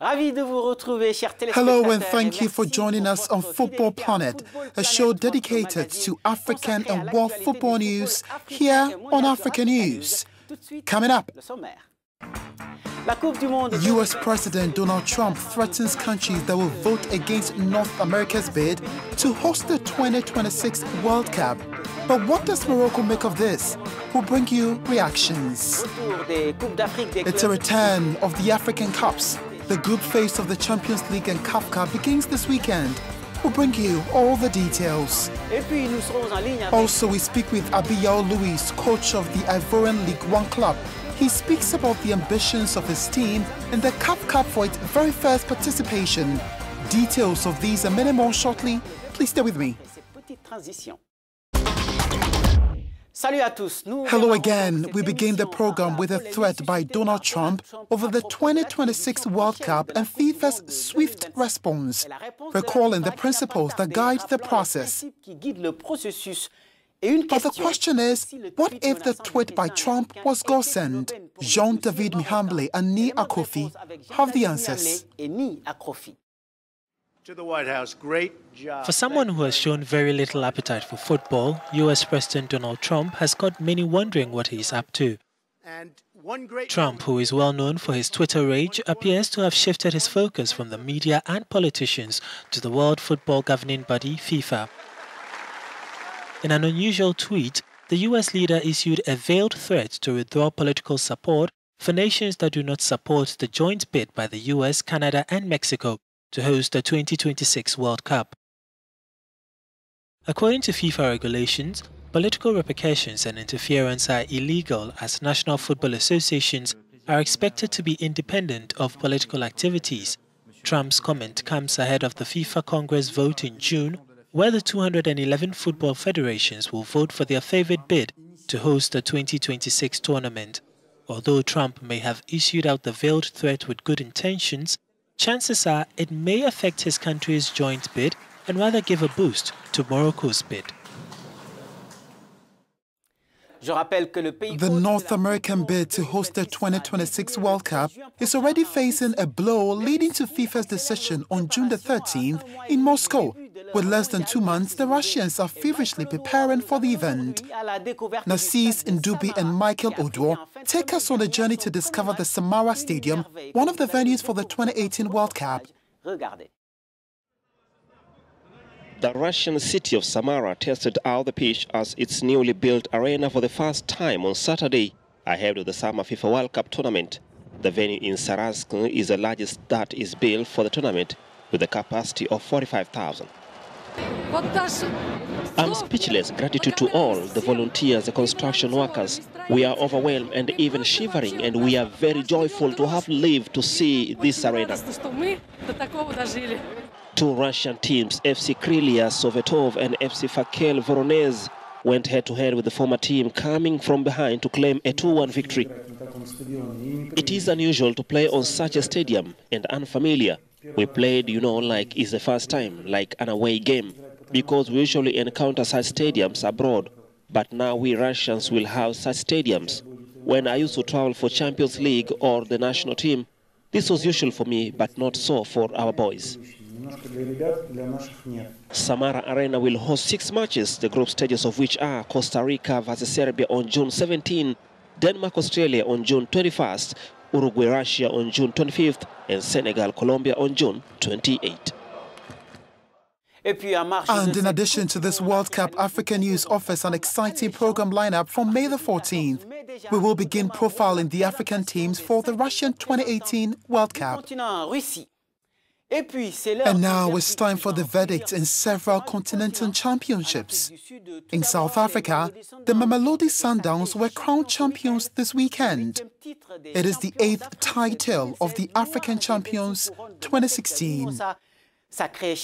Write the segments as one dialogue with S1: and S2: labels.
S1: Hello and thank you for joining us on Football Planet, a show dedicated to African and world football news here on Africanews. Coming up, US President Donald Trump threatens countries that will vote against North America's bid to host the 2026 World Cup. But what does Morocco make of this? We'll bring you reactions. It's a return of the African Cups. The group phase of the Champions League and CAF Cup begins this weekend. We'll bring you all the details. Also, we speak with Abiyao Louis, coach of the Ivorian League One club. He speaks about the ambitions of his team in the CAF Cup for its very first participation. Details of these and many more shortly. Please stay with me. Hello again. We begin the program with a threat by Donald Trump over the 2026 World Cup and FIFA's swift response, recalling the principles that guide the process. But the question is, what if the tweet by Trump was godsend? Jean-David Mihamble and Ni Akofi have the answers.
S2: To the White House, great job.
S3: For someone who has shown very little appetite for football, US President Donald Trump has got many wondering what he's up to. Trump, who is well known for his Twitter rage, appears to have shifted his focus from the media and politicians to the World Football Governing Body, FIFA. In an unusual tweet, the US leader issued a veiled threat to withdraw political support for nations that do not support the joint bid by the US, Canada and Mexico to host the 2026 World Cup. According to FIFA regulations, political repercussions and interference are illegal as national football associations are expected to be independent of political activities. Trump's comment comes ahead of the FIFA Congress vote in June, where the 211 football federations will vote for their favored bid to host the 2026 tournament. Although Trump may have issued out the veiled threat with good intentions, chances are it may affect his country's joint bid and rather give a boost to Morocco's bid.
S1: The North American bid to host the 2026 World Cup is already facing a blow leading to FIFA's decision on June the 13th in Moscow. With less than 2 months, the Russians are feverishly preparing for the event. Narcisse Ndubi and Michael Odor take us on a journey to discover the Samara Stadium, one of the venues for the 2018 World Cup.
S4: The Russian city of Samara tested out the pitch as its newly built arena for the first time on Saturday ahead of the Summer FIFA World Cup tournament. The venue in Saransk is the largest that is built for the tournament with a capacity of 45,000. I'm speechless. Gratitude to all the volunteers, the construction workers. We are overwhelmed and even shivering, and we are very joyful to have lived to see this arena. Two Russian teams, FC Krylia Sovetov and FC Fakel Voronezh, went head-to-head with the former team coming from behind to claim a 2-1 victory. It is unusual to play on such a stadium and unfamiliar. We played, like it's the first time, like an away game, because we usually encounter such stadiums abroad. But now we Russians will have such stadiums. When I used to travel for Champions League or the national team, this was usual for me, but not so for our boys. Samara Arena will host 6 matches, the group stages of which are Costa Rica vs Serbia on June 17, Denmark Australia on June 21st, Uruguay Russia on June 25th, and Senegal Colombia on June 28th.
S1: And in addition to this World Cup, Africanews offers an exciting program lineup from May the 14th. We will begin profiling the African teams for the Russian 2018 World Cup. And now it's time for the verdict in several continental championships. In South Africa, the Mamelodi Sundowns were crowned champions this weekend. It is the 8th title of the African Champions 2016.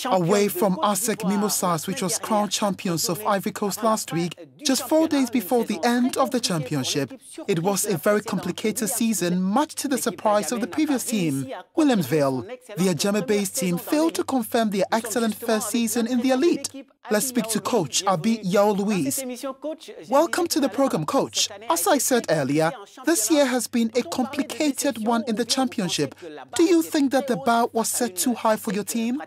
S1: Away from ASEC Mimosas, which was crowned champions of Ivory Coast last week, Just 4 days before the end of the championship, it was a very complicated season, much to the surprise of the previous team, Williamsville. The Ajami-based team failed to confirm their excellent first season in the elite. Let's speak to Coach Abi Yao Louise. Welcome to the program, Coach. As I said earlier, this year has been a complicated one in the championship. Do you think that the bar was set too high for your team?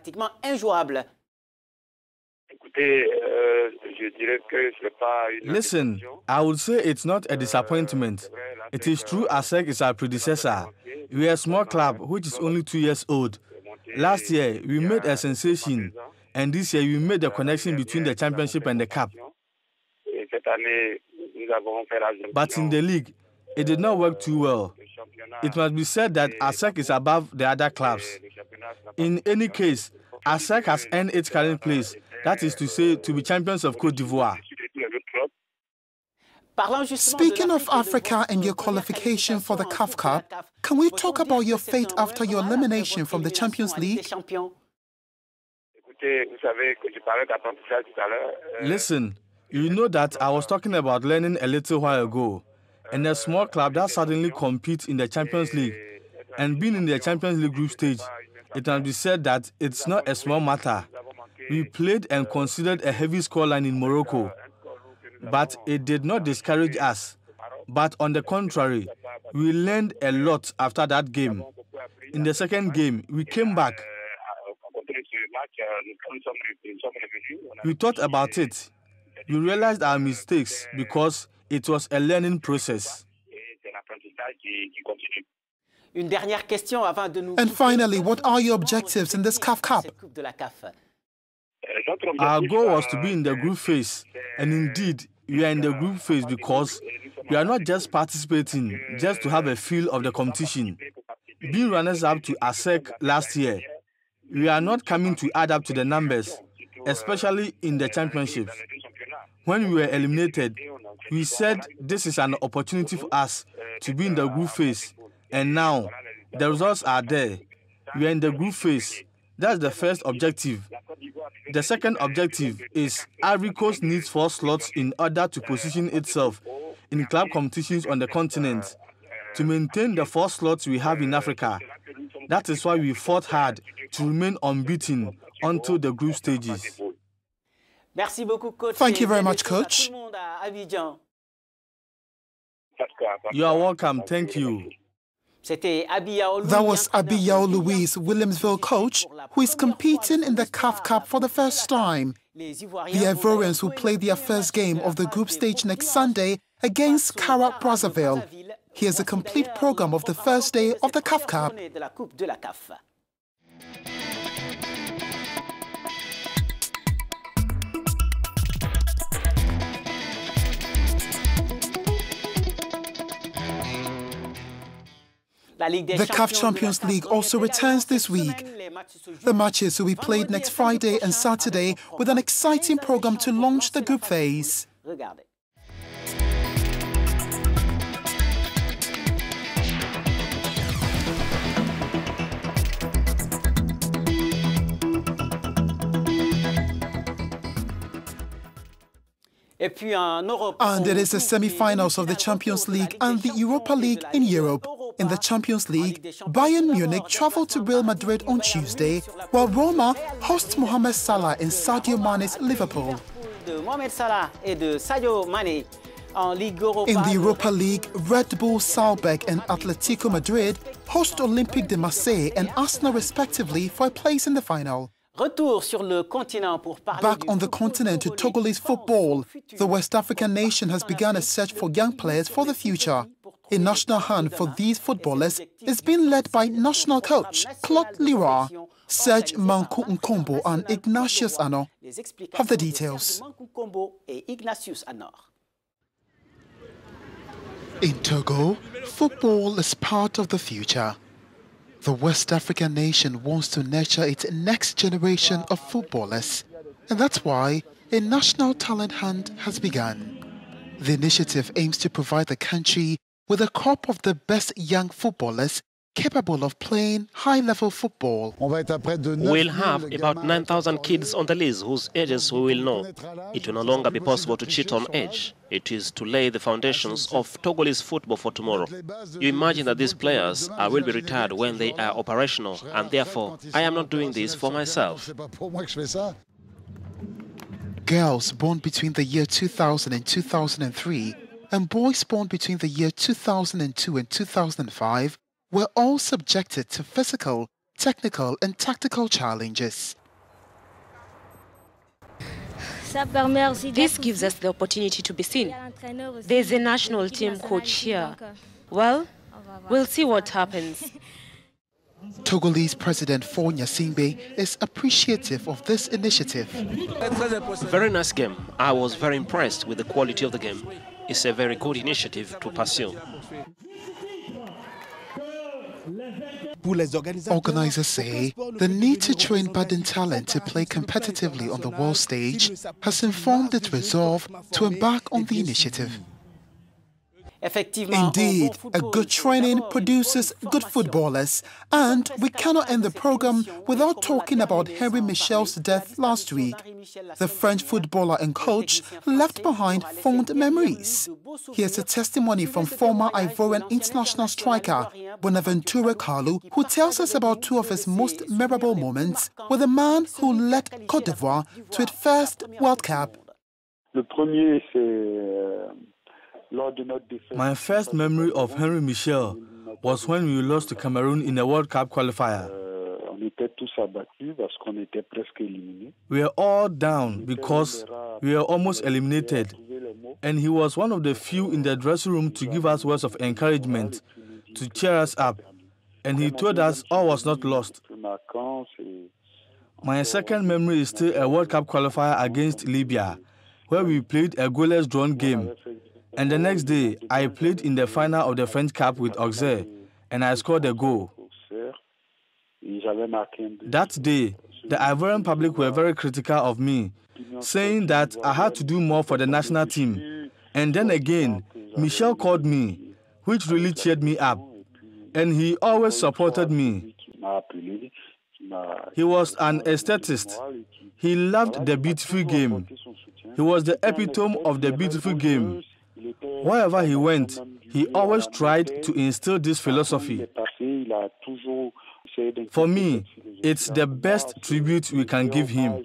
S5: Listen, I would say it's not a disappointment. It is true ASEC is our predecessor. We are a small club which is only 2 years old. Last year, we made a sensation, and this year we made the connection between the championship and the cup. But in the league, it did not work too well. It must be said that ASEC is above the other clubs. In any case, ASEC has earned its current place, that is to say, to be champions of Côte d'Ivoire.
S1: Speaking of Africa and your qualification for the CAF Cup, can we talk about your fate after your elimination from the Champions League?
S5: Listen, you know that I was talking about learning a little while ago. And a small club that suddenly competes in the Champions League and being in the Champions League group stage, it can be said that it's not a small matter. We played and considered a heavy scoreline in Morocco, but it did not discourage us. But on the contrary, we learned a lot after that game. In the second game, we came back. We thought about it. We realized our mistakes because it was a learning process.
S1: And finally, what are your objectives in this CAF Cup?
S5: Our goal was to be in the group phase, and indeed, we are in the group phase because we are not just participating just to have a feel of the competition. Being runners-up to ASEC last year, we are not coming to add up to the numbers, especially in the championships. When we were eliminated, we said this is an opportunity for us to be in the group phase, and now the results are there. We are in the group phase. That's the first objective. The second objective is Ivory Coast needs 4 slots in order to position itself in club competitions on the continent, to maintain the 4 slots we have in Africa. That is why we fought hard to remain unbeaten until the group stages.
S1: Thank you very much, Coach.
S5: You are welcome. Thank you.
S1: That was Abi Yao Louise, Williamsville coach, who is competing in the CAF Cup for the first time. The Ivorians will play their first game of the group stage next Sunday against Cara Brazzaville. Here's a complete program of the first day of the CAF Cup. The CAF Champions League also returns this week. The matches will be played next Friday and Saturday with an exciting program to launch the group phase. And it is the semi-finals of the Champions League and the Europa League in Europe. In the Champions League, Bayern Munich travelled to Real Madrid on Tuesday, while Roma hosts Mohamed Salah in Sadio Mane's Liverpool. In the Europa League, Red Bull Salzburg and Atletico Madrid host Olympique de Marseille and Arsenal respectively for a place in the final. Back on the continent to Togolese football, the West African nation has begun a search for young players for the future. A national hunt for these footballers is being led by national coach Claude Leroy. Serge Mankou Nkombo and Ignatius Anor have the details. In Togo, football is part of the future. The West African nation wants to nurture its next generation of footballers, and that's why a national talent hunt has begun. The initiative aims to provide the country with a crop of the best young footballers capable of playing high-level football.
S6: We'll have about 9,000 kids on the list whose ages we will know. It will no longer be possible to cheat on age. It is to lay the foundations of Togolese football for tomorrow. You imagine that these players will be retired when they are operational, and therefore I am not doing this for myself.
S1: Girls born between the year 2000 and 2003 and boys born between the year 2002 and 2005 were all subjected to physical, technical and tactical challenges.
S7: This gives us the opportunity to be seen. There's a national team coach here. Well, we'll see what happens.
S1: Togolese President Faure Gnassingbé is appreciative of this initiative.
S4: Very nice game. I was very impressed with the quality of the game. It's a very good initiative to pursue.
S1: Organizers say the need to train budding talent to play competitively on the world stage has informed its resolve to embark on the initiative. Indeed, a good training produces good footballers, and we cannot end the program without talking about Henri Michel's death last week. The French footballer and coach left behind fond memories. Here's a testimony from former Ivorian international striker Bonaventure Carlo, who tells us about two of his most memorable moments with the man who led Côte d'Ivoire to its first World Cup.
S5: My first memory of Henri Michel was when we lost to Cameroon in a World Cup qualifier. We were all down because we were almost eliminated, and he was one of the few in the dressing room to give us words of encouragement, to cheer us up, and he told us all was not lost. My second memory is still a World Cup qualifier against Libya, where we played a goalless drawn game. And the next day, I played in the final of the French Cup with Auxerre, and I scored a goal. That day, the Ivorian public were very critical of me, saying that I had to do more for the national team. And then again, Michel called me, which really cheered me up. And he always supported me. He was an aesthetist. He loved the beautiful game. He was the epitome of the beautiful game. Wherever he went, he always tried to instill this philosophy. For me, it's the best tribute we can give him.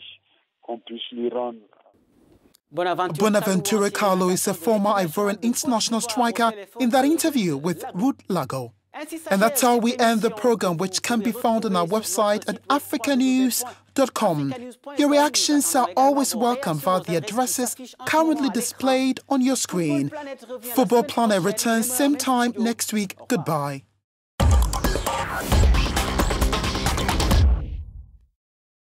S1: Bonaventure Carlo is a former Ivorian international striker in that interview with Ruth Lago. And that's how we end the program, which can be found on our website at Africanews.com. Your reactions are always welcome via the addresses currently displayed on your screen. Football Planet returns same time next week. Goodbye.